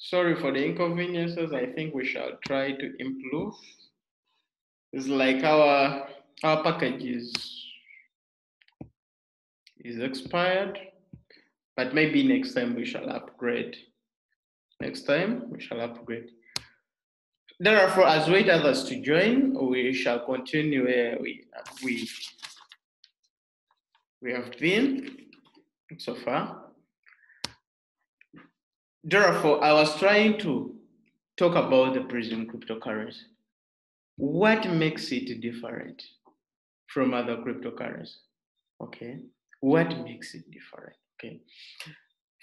Sorry for the inconveniences. I think we shall try to improve. It's like our package is expired, but maybe next time we shall upgrade. Next time we shall upgrade. Therefore, as wait others to join, we shall continue where we have been so far. Therefore, I was trying to talk about the PRIZM cryptocurrency. What makes it different from other cryptocurrencies? Okay. What makes it different? Okay.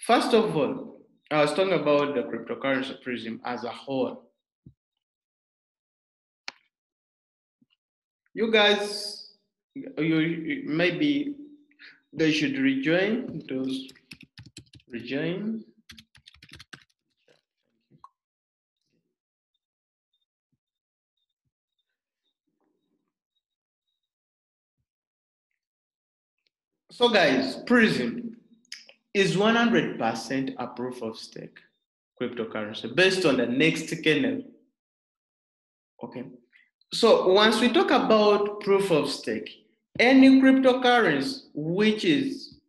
First of all, I was talking about the cryptocurrency PRIZM as a whole. You guys, you maybe they should rejoin those. Rejoin. So guys, PRIZM is 100% a proof of stake cryptocurrency based on the next kernel. Okay. So once we talk about proof of stake, any cryptocurrency which is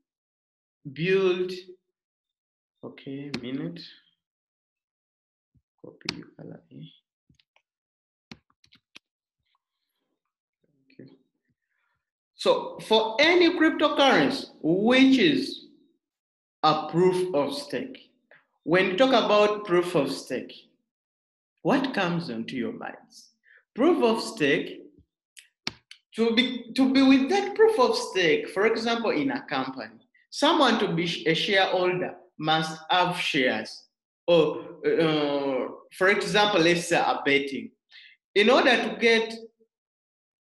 built, okay, minute, copy URL. Okay. So for any cryptocurrency which is a proof of stake, when you talk about proof of stake, what comes onto your minds? Proof of stake, to be with that proof of stake, for example, in a company, someone to be a shareholder must have shares. Or, for example, let's say a betting. In order to get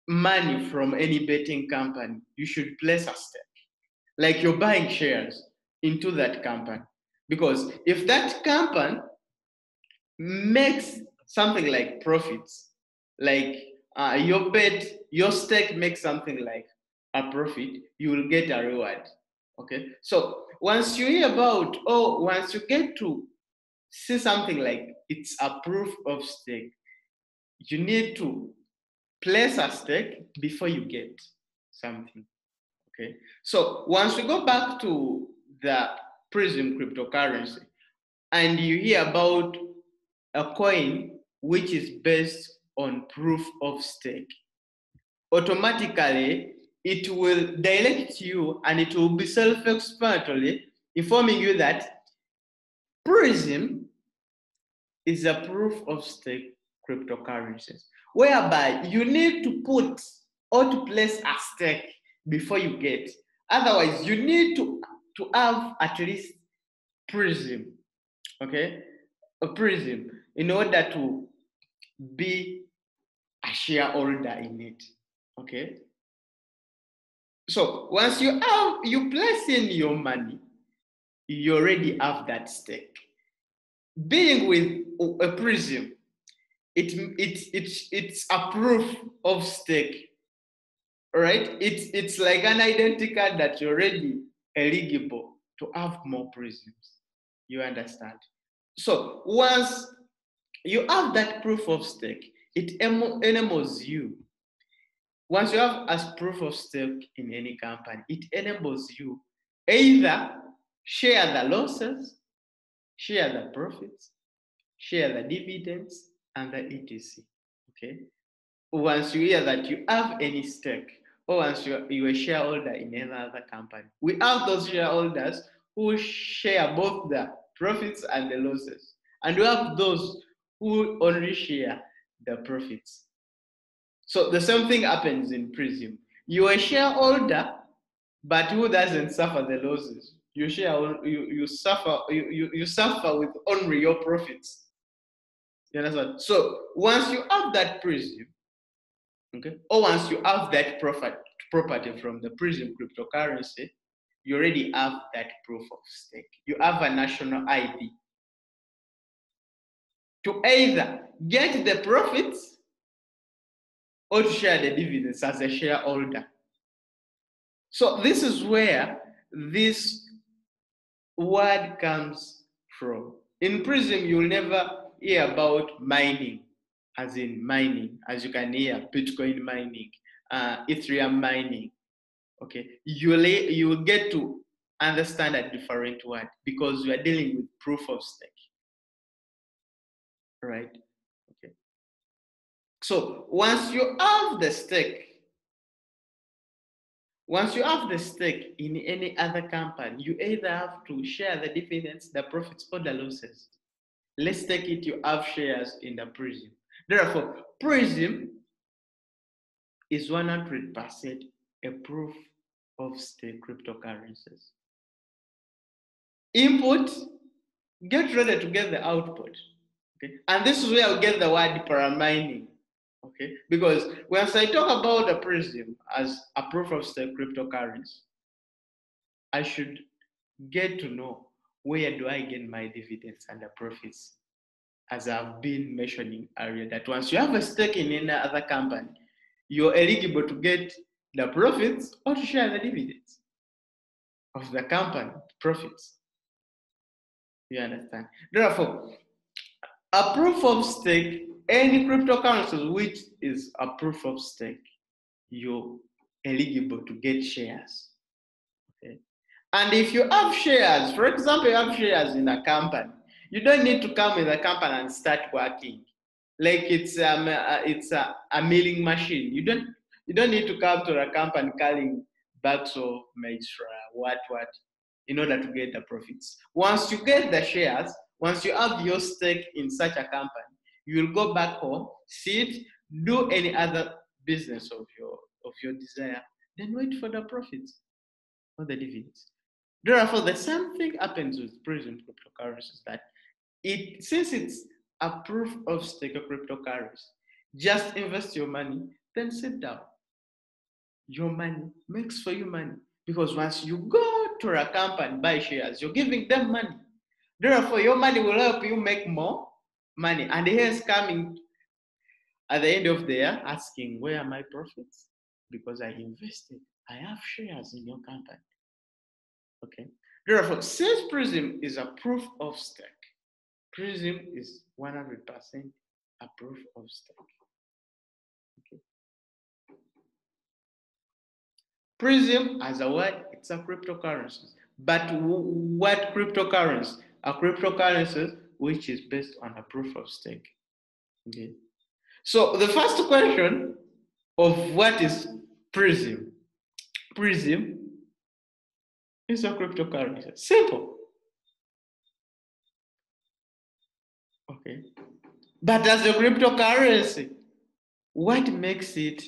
money from any betting company, you should place a stake. Like you're buying shares into that company. Because if that company makes something like profits, like your stake makes something like a profit, you will get a reward. Okay. So once you hear about, once you get to see something like it's a proof of stake, you need to place a stake before you get something. Okay. So once we go back to the PRIZM cryptocurrency and you hear about a coin which is based on proof of stake, automatically it will direct you and it will be self-explanatory, informing you that PRIZM is a proof of stake cryptocurrencies, whereby you need to put or to place a stake before you get. Otherwise, you need to have at least PRIZM, okay? A PRIZM in order to be a shareholder in it, okay? So once you place in your money, you already have that stake. Being with a PRIZM, it's a proof of stake, right? It's like an identity card that you're already eligible to have more PRIZMs. You understand? So once you have that proof of stake, it enables you. Once you have as proof of stake in any company, it enables you either share the losses, share the profits, share the dividends, and the etc. Okay. Once you hear that you have any stake, or once you're a shareholder in any other company, we have those shareholders who share both the profits and the losses. And we have those who only share the profits. So the same thing happens in PRIZM. You're a shareholder, but who doesn't suffer the losses? You suffer with only your profits. You understand? So once you have that PRIZM, okay, or once you have that property from the PRIZM cryptocurrency, you already have that proof of stake. You have a national ID to either get the profits or to share the dividends as a shareholder. So this is where this word comes from. In PRIZM, you'll never hear about mining, as in mining, as you can hear Bitcoin mining, Ethereum mining. Okay, you will get to understand a different word because we are dealing with proof of stake. Right? Okay. So once you have the stake in any other company, you either have to share the dividends, the profits, or the losses. Let's take it, you have shares in the PRIZM. Therefore, PRIZM is 100% a proof of stake cryptocurrencies. Input, get ready to get the output. Okay? And this is where I'll get the word paramining. Okay, because once I talk about the PRIZM as a proof of stake cryptocurrency, I should get to know where do I get my dividends and the profits, as I've been mentioning earlier, that once you have a stake in any other company, you're eligible to get the profits or to share the dividends of the company profits. You understand? Therefore, a proof of stake, any cryptocurrency which is a proof of stake, you're eligible to get shares. Okay? And if you have shares, for example, you have shares in a company, you don't need to come in the company and start working. Like it's a milling machine. You don't need to come to the company carrying bags of maize, what, in order to get the profits. Once you get the shares, once you have your stake in such a company, you will go back home, sit, do any other business of your desire, then wait for the profits or the dividends. Therefore, the same thing happens with PRIZM cryptocurrencies, that since it's a proof of stake of cryptocurrency, just invest your money, then sit down. Your money makes for you money. Because once you go to a company, buy shares, you're giving them money. Therefore, your money will help you make more money. And here's coming at the end of the year asking, where are my profits? Because I invested. I have shares in your company. Okay. Therefore, since PRIZM is a proof of stake, PRIZM is 100% a proof of stake. Okay. PRIZM, as a word, it's a cryptocurrency. But what cryptocurrency? A cryptocurrency which is based on a proof of stake. Okay. So the first question of what is PRIZM? PRIZM is a cryptocurrency. Simple. Okay. But as a cryptocurrency, what makes it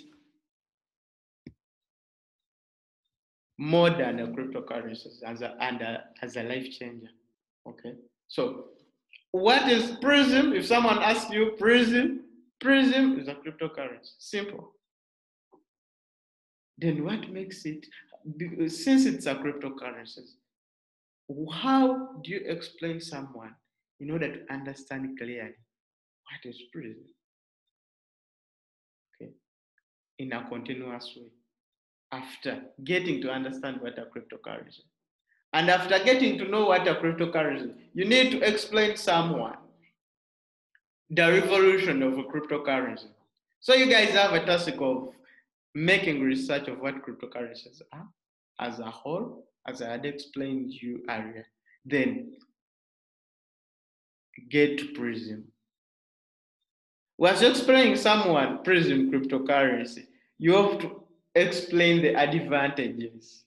more than a cryptocurrency as a life changer? Okay. So what is PRIZM? If someone asks you PRIZM is a cryptocurrency. Simple. Then what makes it, since it's a cryptocurrency, how do you explain someone in order to understand clearly what is PRIZM? Okay. In a continuous way, after getting to understand what a cryptocurrency. And after getting to know what a cryptocurrency, you need to explain someone the revolution of a cryptocurrency. So you guys have a task of making research of what cryptocurrencies are as a whole, as I had explained to you earlier. Then get to PRIZM. Once you're explaining someone PRIZM cryptocurrency, you have to explain the advantages.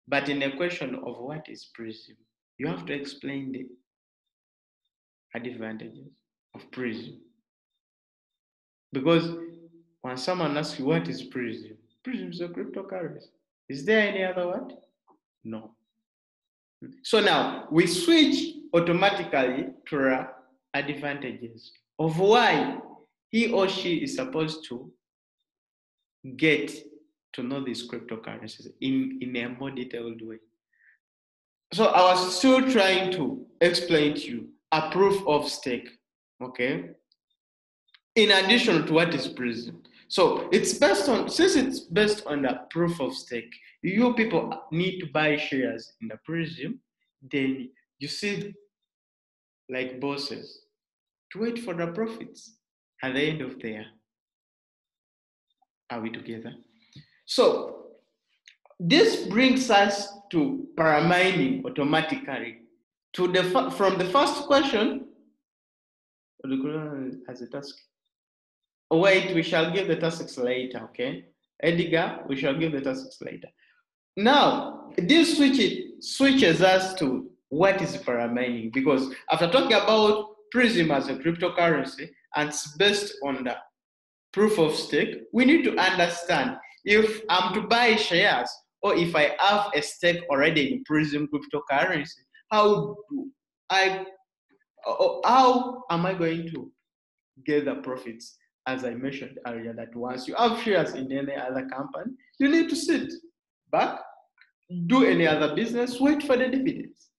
But in a question of what is PRIZM, you have to explain the advantages of PRIZM. Because when someone asks you what is PRIZM, PRIZM is a cryptocurrency. Is there any other word? No. So now we switch automatically to the advantages of why he or she is supposed to get to know these cryptocurrencies in a more detailed way. So I was still trying to explain to you a proof of stake, okay? In addition to what is PRIZM. So it's based on, since it's based on the proof of stake, you people need to buy shares in the PRIZM, then you see like bosses, to wait for the profits at the end of the year. Are we together? So this brings us to paramining automatically. From the first question, as a task. Wait, we shall give the tasks later, okay? Edgar, we shall give the tasks later. Now, this switches us to what is paramining, because after talking about PRIZM as a cryptocurrency and it's based on the proof of stake, we need to understand if I'm to buy shares or if I have a stake already in PRIZM cryptocurrency, how am I going to get the profits? As I mentioned earlier, that once you have shares in any other company, you need to sit back, do any other business, wait for the dividends.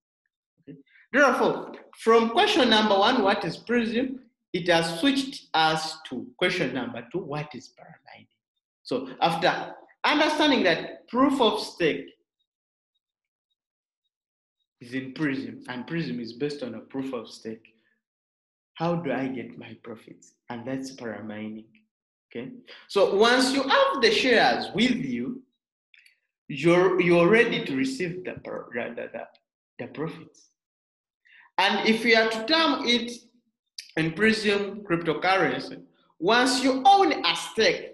Okay? Therefore, from question number 1, what is PRIZM? It has switched us to question number 2, what is paramining? So after understanding that proof of stake is in PRIZM and PRIZM is based on a proof of stake, how do I get my profits? And that's paramining. Okay. So once you have the shares with you, you're ready to receive the profits. And if you are to term it in PRIZM cryptocurrency, once you own a stake,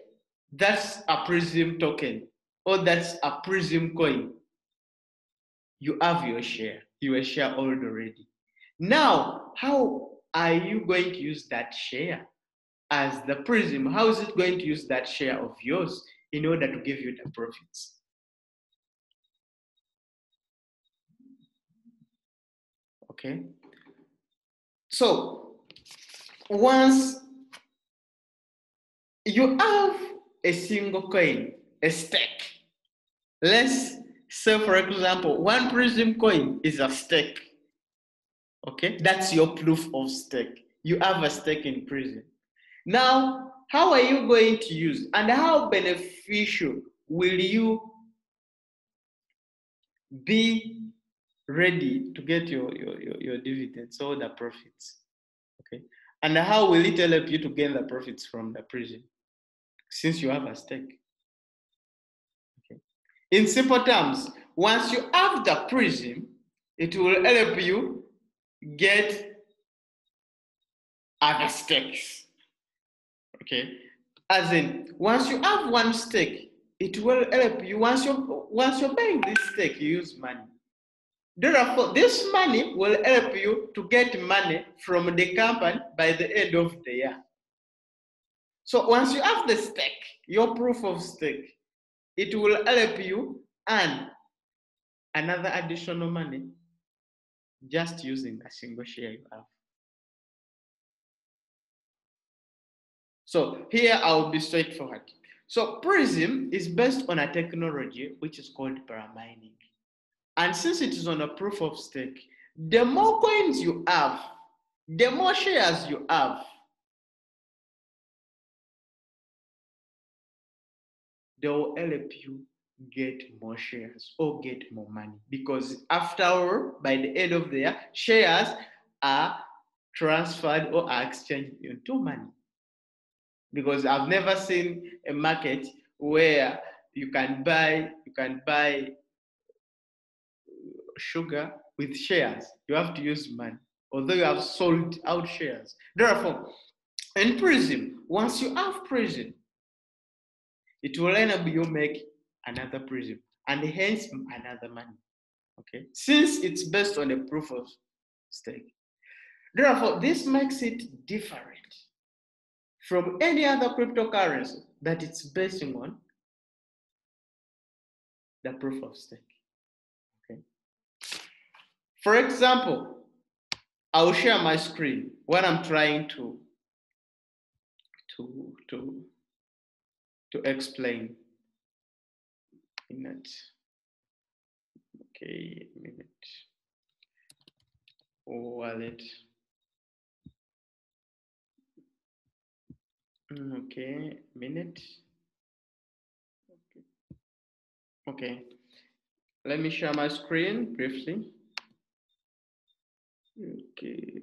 that's a PRIZM token or that's a PRIZM coin. You have your share. You are shareholder already. Now, how are you going to use that share as the PRIZM? How is it going to use that share of yours in order to give you the profits? Okay. So once you have a single coin, a stake, let's say, for example, one PRIZM coin is a stake. Okay, that's your proof of stake. You have a stake in PRIZM. Now, how are you going to use and how beneficial will you be ready to get your dividends or the profits? Okay, and how will it help you to gain the profits from the PRIZM since you have a stake? Okay, in simple terms, once you have the PRIZM, it will help you get other stakes. Okay, as in, once you have one stake, it will help you. Once you're buying this stake, you use money. Therefore, this money will help you to get money from the company by the end of the year. So once you have the stake, your proof of stake, it will help you earn another additional money just using a single share you have. So here I'll be straightforward. So PRIZM is based on a technology which is called paramining. And since it is on a proof of stake, the more coins you have, the more shares you have, they will help you get more shares or get more money. Because after all, by the end of the year, shares are transferred or are exchanged into money. Because I've never seen a market where you can buy sugar with shares. You have to use money, although you have sold out shares. Therefore, in PRIZM, once you have PRIZM, it will enable you make another PRIZM and hence another money. Okay, since it's based on a proof of stake. Therefore, this makes it different from any other cryptocurrency that it's basing on the proof of stake. Okay. For example, I'll share my screen when I'm trying to explain in it. Okay, a minute. Wallet. Okay, minute. Okay, let me share my screen briefly. Okay.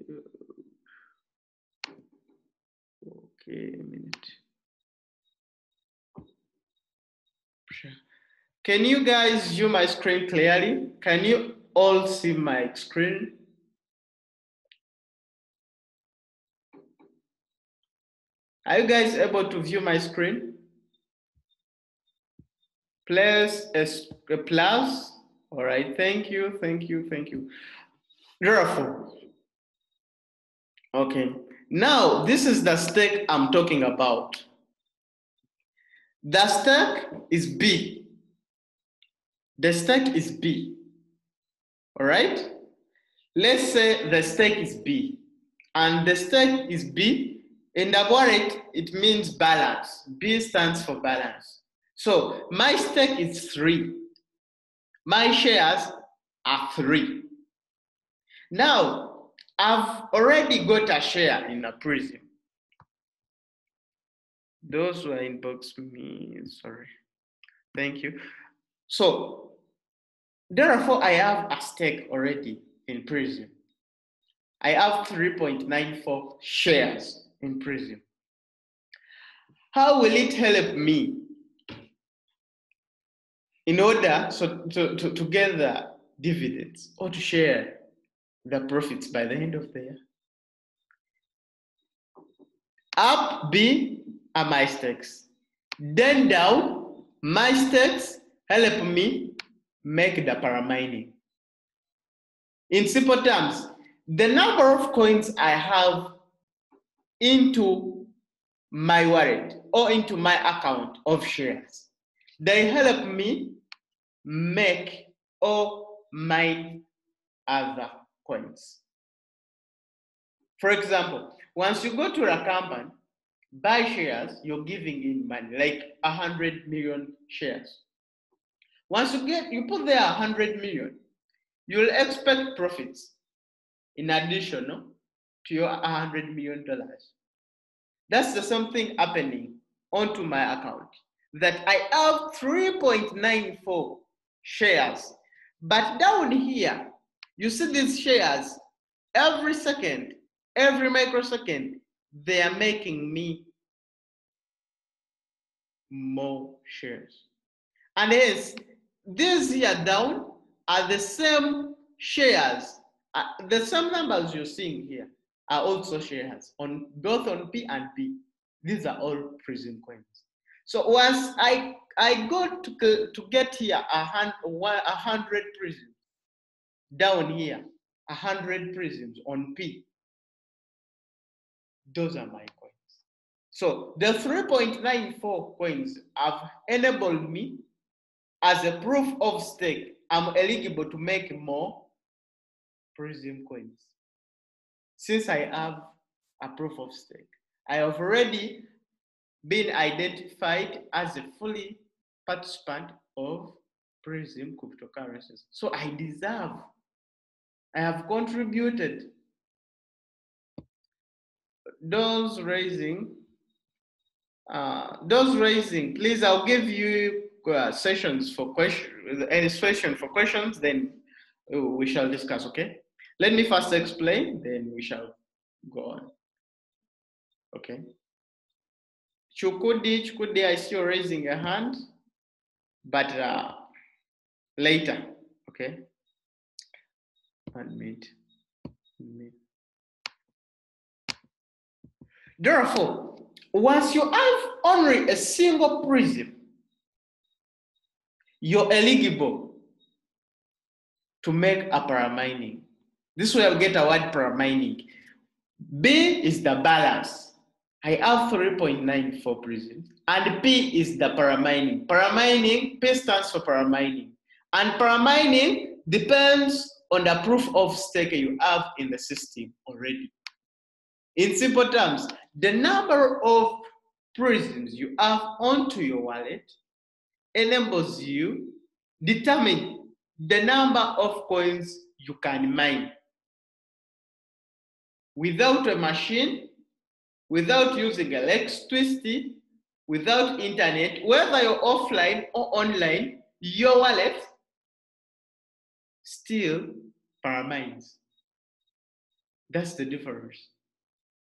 Okay, a minute. Sure. Can you guys view my screen clearly? Can you all see my screen? Are you guys able to view my screen? Place a plus. All right, thank you, thank you, thank you. Beautiful. Okay, now this is the stake I'm talking about. The stake is B. The stake is B. All right? Let's say the stake is B. And the stake is B. In the wallet, it means balance. B stands for balance. So my stake is 3. My shares are 3. Now, I've already got a share in a PRIZM. Those who are inbox me, sorry. Thank you. So, therefore, I have a stake already in PRIZM. I have 3.94 shares in PRIZM. How will it help me in order to get the dividends or to share the profits by the end of the year? Up, B are my stakes. Then down, my stakes help me make the paramining. In simple terms, the number of coins I have into my wallet or into my account of shares, they help me make all my other coins. For example, once you go to a company, buy shares, you're giving in money, like 100 million shares. Once you put there 100 million, you'll expect profits in addition to your $100 million. That's the same thing happening onto my account, that I have 3.94 shares. But down here, you see these shares, every second, every microsecond, they are making me more shares. And hence, these here down are the same shares. The same numbers you're seeing here are also shares on both on P and P. These are all PRIZM coins. So once I go to get here 100 PRIZMs, down here 100 PRIZMs on P, those are my coins. So the 3.94 coins have enabled me as a proof of stake. I'm eligible to make more PRIZM coins. Since I have a proof of stake, I have already been identified as a fully participant of PRIZM cryptocurrencies. So I have contributed. Those raising, please, I'll give you sessions for questions, any session for questions, then we shall discuss, okay? Let me first explain, then we shall go on. Okay. Chukudi, I see you raising a hand, but later, okay? 1 minute. Therefore, once you have only a single PRIZM, you're eligible to make a paramining. This way I'll get a word paramining. B is the balance. I have 3.94 PRIZMs, and P is the paramining. Paramining, P stands for paramining. And paramining depends on the proof of stake you have in the system already. In simple terms, the number of PRIZMs you have onto your wallet enables you determine the number of coins you can mine. Without a machine, without using a Lex Twisty, without internet, whether you're offline or online, your wallet still paramines. That's the difference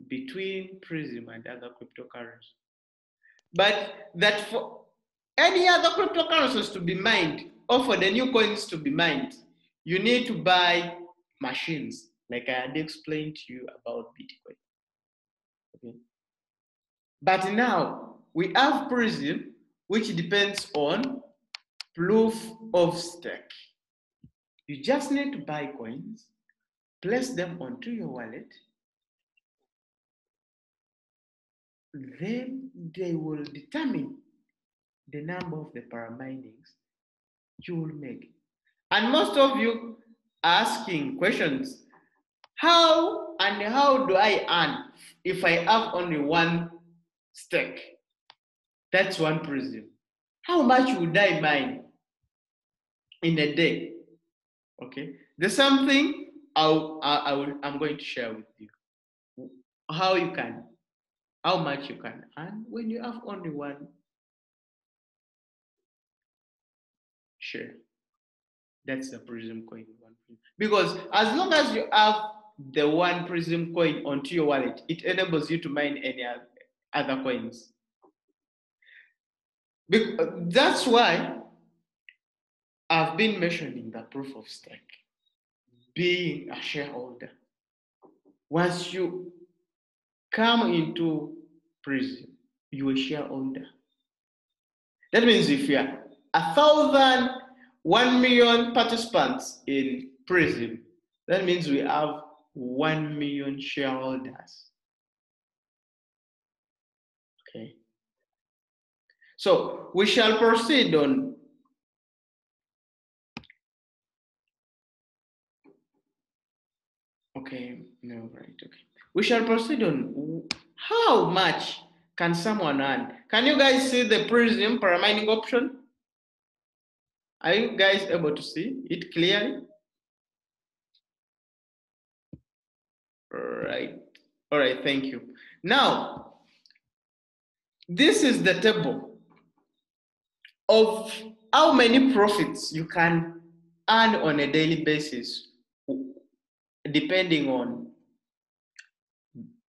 between PRIZM and other cryptocurrencies. But that for any other cryptocurrencies to be mined, or for the new coins to be mined, you need to buy machines, like I had explained to you about Bitcoin. Okay. But now we have PRIZM, which depends on proof of stake. You just need to buy coins, place them onto your wallet, then they will determine the number of the paraminings you will make. And most of you are asking questions, how do I earn if I have only one stake? That's one PRIZM. How much would I mine in a day? Okay, there's something I'm going to share with you. How much you can earn when you have only one share. That's the PRIZM coin. Because as long as you have the one PRIZM coin onto your wallet, it enables you to mine any other coins. That's why I've been mentioning the proof of stake, being a shareholder. Once you come into PRIZM, you're a shareholder. That means if you are 1 million participants in PRIZM, that means we have 1 million shareholders. Okay. So we shall proceed on We shall proceed on how much can someone earn. Can you guys see the PRIZM paramining option? Are you guys able to see it clearly? All right, thank you. Now, this is the table of how many profits you can earn on a daily basis, depending on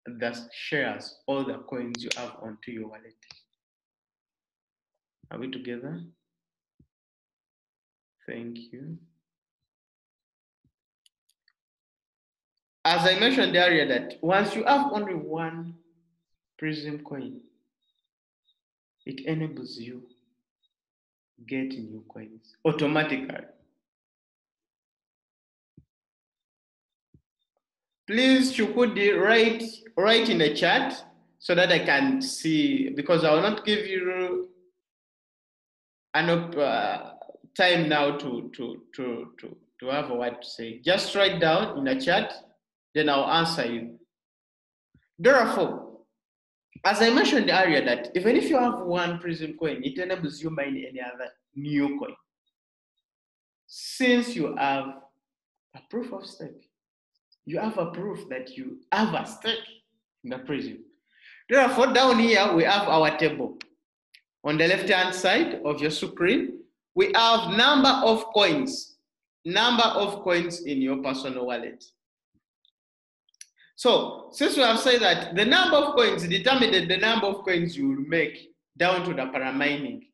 the shares or the coins you have onto your wallet. Are we together? Thank you. As I mentioned earlier, that once you have only one PRIZM coin, it enables you get new coins automatically. Please, Chukudi, write in the chat so that I can see, because I will not give you enough time now to have a word to say. Just write down in the chat, then I'll answer you. Therefore, as I mentioned earlier, that even if you have one PRIZM coin, it enables you mine any other new coin. Since you have a proof of stake, you have a proof that you have a stake in the PRIZM. Therefore, down here, we have our table. On the left-hand side of your screen, we have number of coins in your personal wallet. So, since we have said that the number of coins determines the number of coins you will make down to the paramining,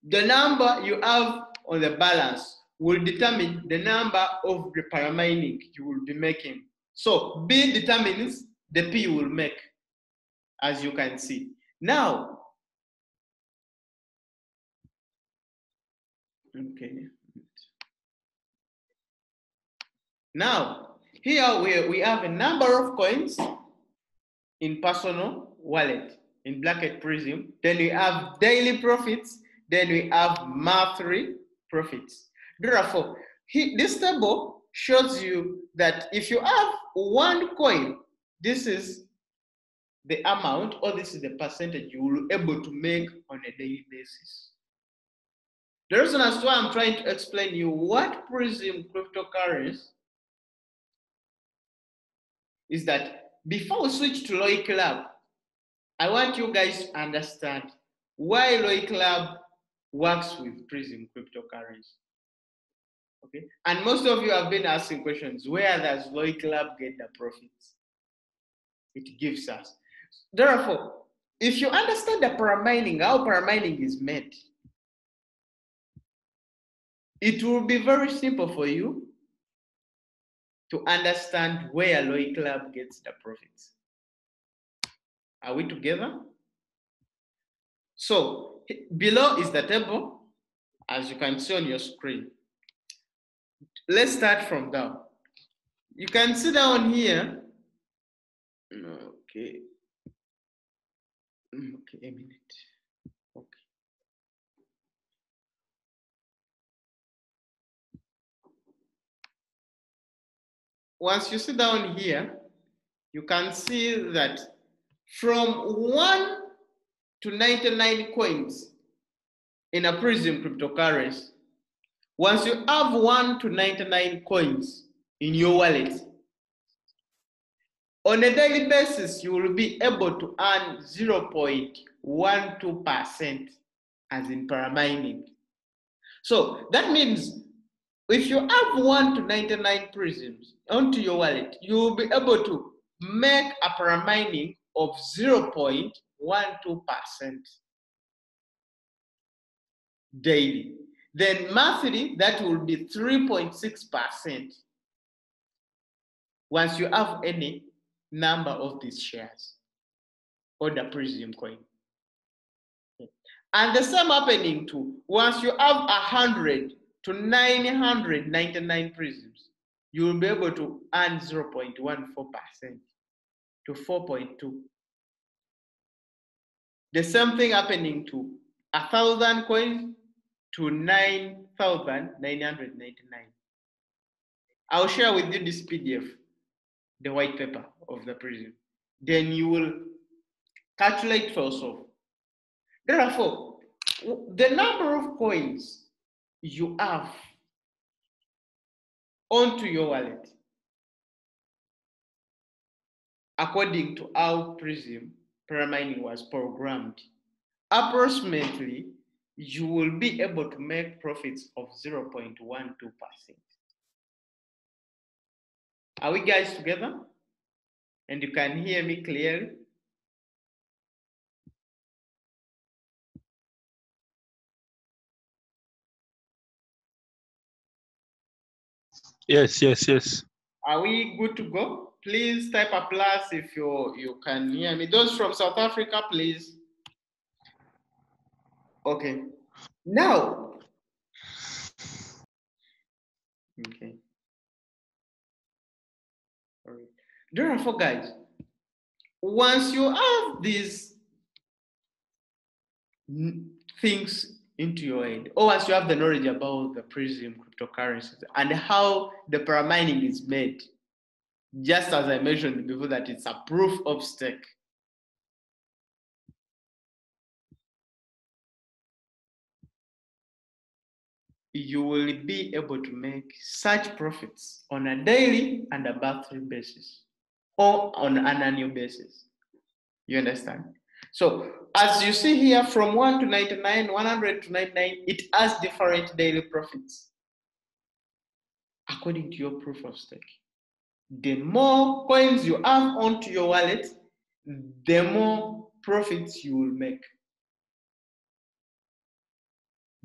the number you have on the balance will determine the number of the paramining you will be making. So, B determines the P you will make, as you can see. Now, okay. Now, here we have a number of coins in personal wallet, in bracket PRIZM. Then we have daily profits. Then we have monthly profits. Therefore, this table shows you that if you have one coin, this is the amount, or this is the percentage you will be able to make on a daily basis. The reason as to why I'm trying to explain you what PRIZM cryptocurrency is that before we switch to Loy Club, I want you guys to understand why Loy Club works with PRIZM cryptocurrency. Okay, and most of you have been asking questions, where does Loy Club get the profits? It gives us. Therefore, if you understand the paramining, how paramining is made, it will be very simple for you to understand where Loy Club gets the profits. Are we together? So below is the table, as you can see on your screen. Let's start from down. You can see down here. Okay. Okay, a minute. Okay. Once you sit down here, you can see that from 1 to 99 coins in a PRIZM cryptocurrency, once you have 1 to 99 coins in your wallet, on a daily basis, you will be able to earn 0.12% as in paramining. So that means if you have 1 to 99 PRIZMs onto your wallet, you will be able to make a paramining of 0.12% daily. Then monthly, that will be 3.6% once you have any number of these shares or the PRIZM coin. And the same happening too, once you have 100 to 999 PRIZMs, you will be able to earn 0.14% to 4.2. The same thing happening to 1,000 coins to 9,999. I'll share with you this PDF, the white paper of the PRIZM. Then you will calculate for yourself. Therefore, the number of coins you have onto your wallet, according to how PRIZM paramining was programmed, approximately you will be able to make profits of 0.12%. Are we guys together? And you can hear me clearly? Yes, yes, yes. Are we good to go? Please type a plus if you can hear me. Those from South Africa, please. Okay. Now, okay. All right. Therefore, guys, once you have these things into your head, or once you have the knowledge about the PRIZM cryptocurrencies and how the paramining is made, just as I mentioned before, that it's a proof of stake. You will be able to make such profits on a daily and a monthly basis, or on an annual basis. You understand? So as you see here, from 1 to 99, 100 to 99, it has different daily profits according to your proof of stake. The more coins you have onto your wallet, the more profits you will make.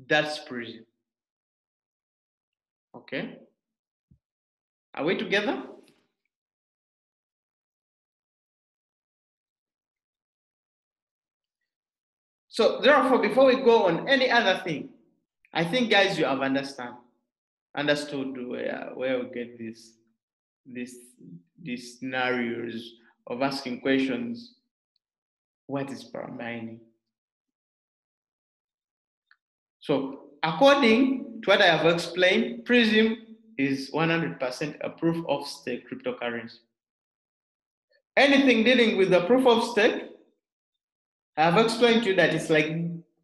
That's PRIZM. Okay? Are we together? So therefore, before we go on any other thing, I think, guys, you have understood where we get these scenarios of asking questions. What is paramining? So according to what I have explained, PRIZM is 100% a proof of stake cryptocurrency. Anything dealing with the proof of stake, I have explained to you that it's like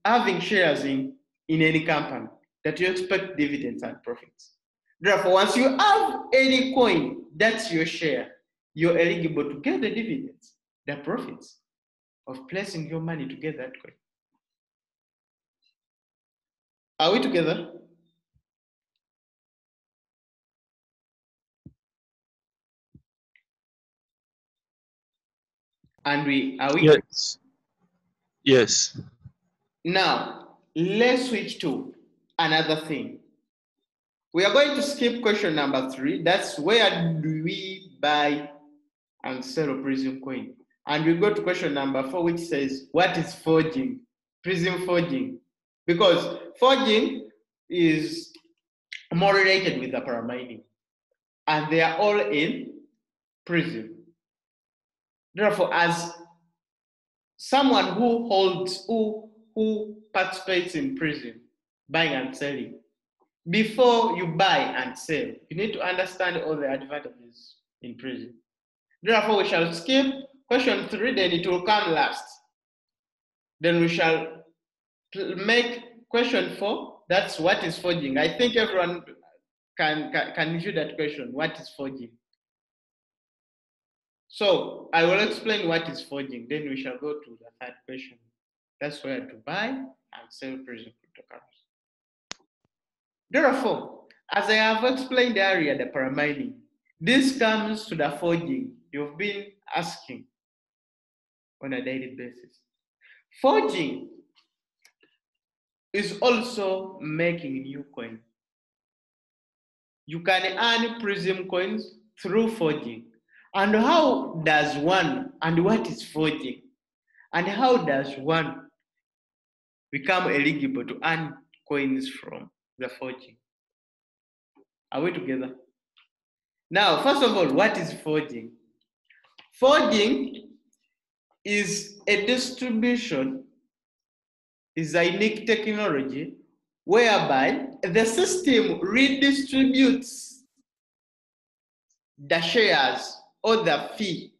having shares in any company, that you expect dividends and profits. Therefore, once you have any coin, that's your share, you're eligible to get the dividends, the profits of placing your money to get that coin. Are we together? And are we? Yes. Yes. Now, let's switch to another thing. We are going to skip question number 3. That's where do we buy and sell a PRIZM coin? And we go to question number 4, which says, what is forging? PRIZM forging. Because forging is more related with the paramining. And they are all in PRIZM. Therefore, as someone who holds, who participates in PRIZM, buying and selling, before you buy and sell, you need to understand all the advantages in PRIZM. Therefore, we shall skip question 3, then it will come last. Then we shall make question 4. That's what is forging. I think everyone can view that question. What is forging? So I will explain what is forging. Then we shall go to the third question. That's where to buy and sell PRIZM cryptocurrency. Therefore, as I have explained earlier, the paramining, this comes to the forging you've been asking on a daily basis. Forging is also making new coins. You can earn PRIZM coins through forging. And how does one, and what is forging? And how does one become eligible to earn coins from the forging? Are we together? Now, first of all, what is forging? Forging is a distribution, is a unique technology whereby the system redistributes the shares or the fee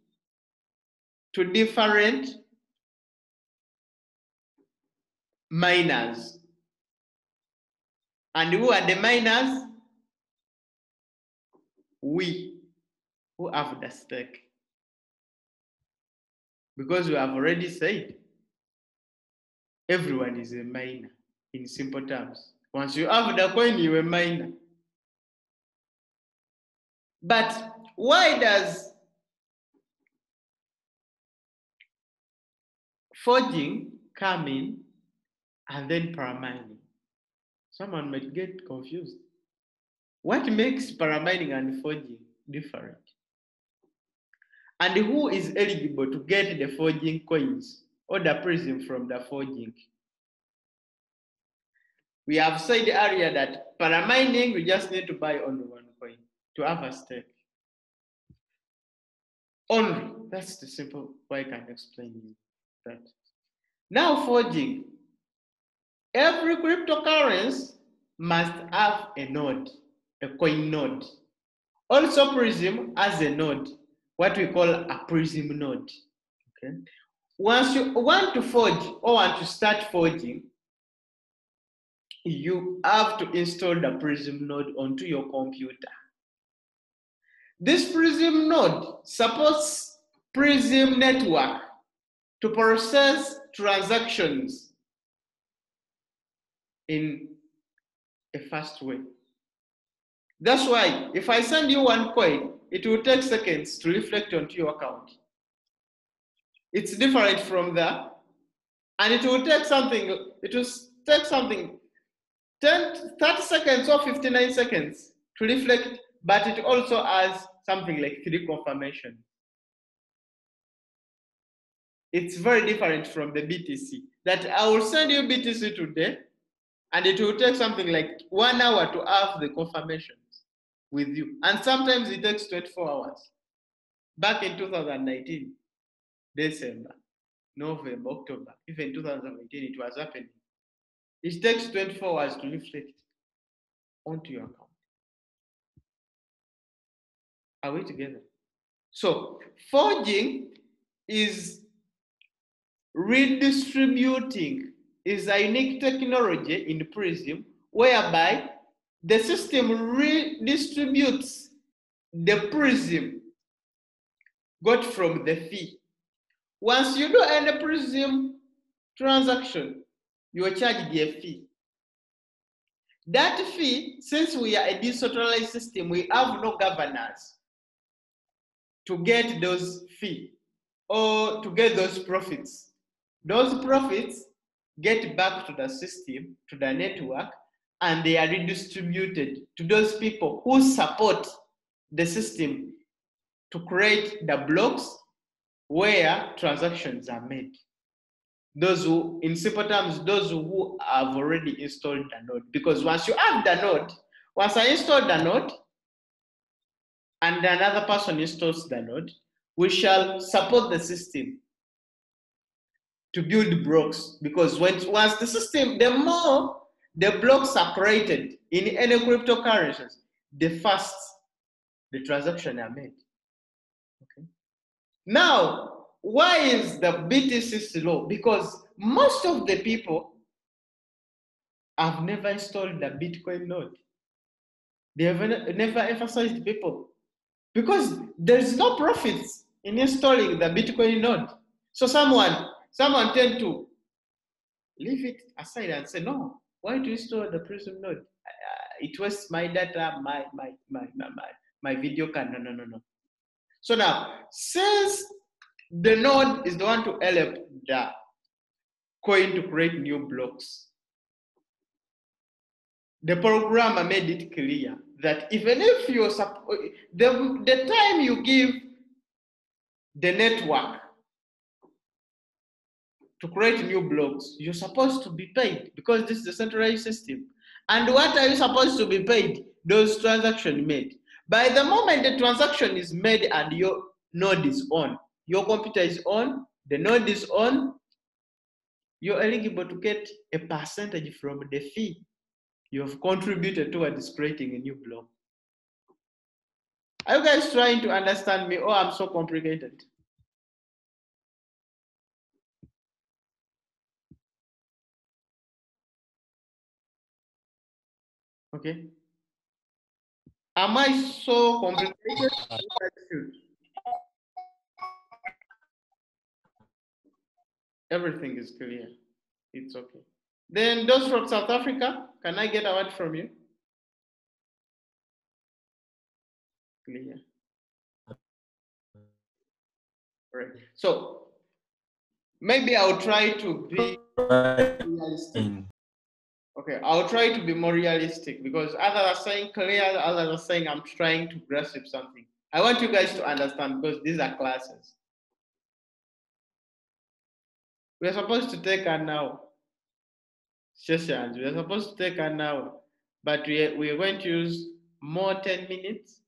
to different miners. And who are the miners? We, who have the stake. Because we have already said, everyone is a miner in simple terms. Once you have the coin, you're a miner. But why does forging come in and then paramining? Someone might get confused. What makes paramining and forging different? And who is eligible to get the forging coins or the PRIZM from the forging? We have said earlier that paramining, we just need to buy only one coin to have a stake. Only. That's the simple way I can explain you that. Now, forging. Every cryptocurrency must have a node, a coin node. Also, PRIZM has a node, what we call a PRIZM node. Okay. Once you want to forge or want to start forging, you have to install the PRIZM node onto your computer. This PRIZM node supports PRIZM network to process transactions in a fast way. That's why if I send you one coin, it will take seconds to reflect onto your account. It's different from that, and it will take something, 30 seconds or 59 seconds to reflect, but it also has something like 3 confirmation. It's very different from the BTC. That I will send you BTC today, and it will take something like 1 hour to have the confirmations with you. And sometimes it takes 24 hours. Back in 2019, December, November, October, even 2018, it was happening. It takes 24 hours to reflect onto your account. Are we together? So forging is redistributing, is a unique technology in PRIZM whereby the system redistributes the PRIZM got from the fee. Once you do any PRIZM transaction, you are charged a fee. That fee, since we are a decentralized system, we have no governance to get those fees or to get those profits. Those profits get back to the system, to the network, and they are redistributed to those people who support the system to create the blocks where transactions are made. Those who, in simple terms, those who have already installed the node. Because once you have the node, once I install the node, and another person installs the node, we shall support the system to build blocks. Because once the system, the more the blocks are created in any cryptocurrencies, the fast the transactions are made. Okay. Now, why is the BTC slow? Because most of the people have never installed the Bitcoin node. They have never emphasized people because there's no profits in installing the Bitcoin node. So someone tend to leave it aside and say, no, why do you install the PRIZM node? It wastes my data, my video card. No. So now, since the node is the one to help the coin to create new blocks, the programmer made it clear that even if you're the time you give the network to create new blocks, you're supposed to be paid because this is a centralized system. And what are you supposed to be paid? Those transactions made. By the moment the transaction is made and your node is on, your computer is on, the node is on, you're eligible to get a percentage from the fee you have contributed towards creating a new block. Are you guys trying to understand me? Oh, I'm so complicated. Okay. Am I so complicated? Everything is clear. It's okay. Then those from South Africa, can I get a word from you? Clear. All right. So maybe I'll try to be realistic. Okay, I'll try to be more realistic because others are saying clear, others are saying I'm trying to grasp something. I want you guys to understand because these are classes. We're supposed to take an hour sessions. We're supposed to take an hour, but we're going to use more 10 minutes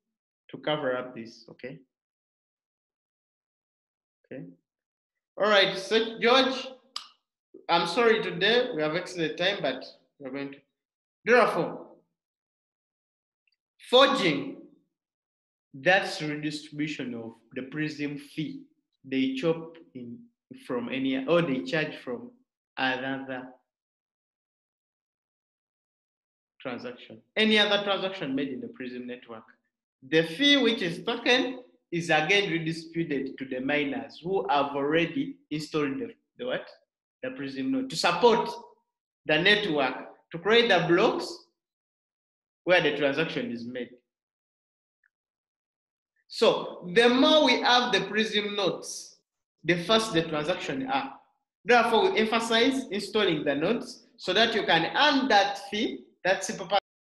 to cover up this, okay? Okay. All right, so George, I'm sorry today, we have exceeded time, but we're going to. Therefore, forging, that's redistribution of the PRIZM fee. They chop in from any, or they charge from another transaction. Any other transaction made in the PRIZM network. The fee which is taken is again redistributed to the miners who have already installed the what? The PRIZM node to support the network to create the blocks where the transaction is made. So the more we have the PRIZM nodes, the faster the transaction are. Therefore, we emphasize installing the nodes so that you can earn that fee, that simple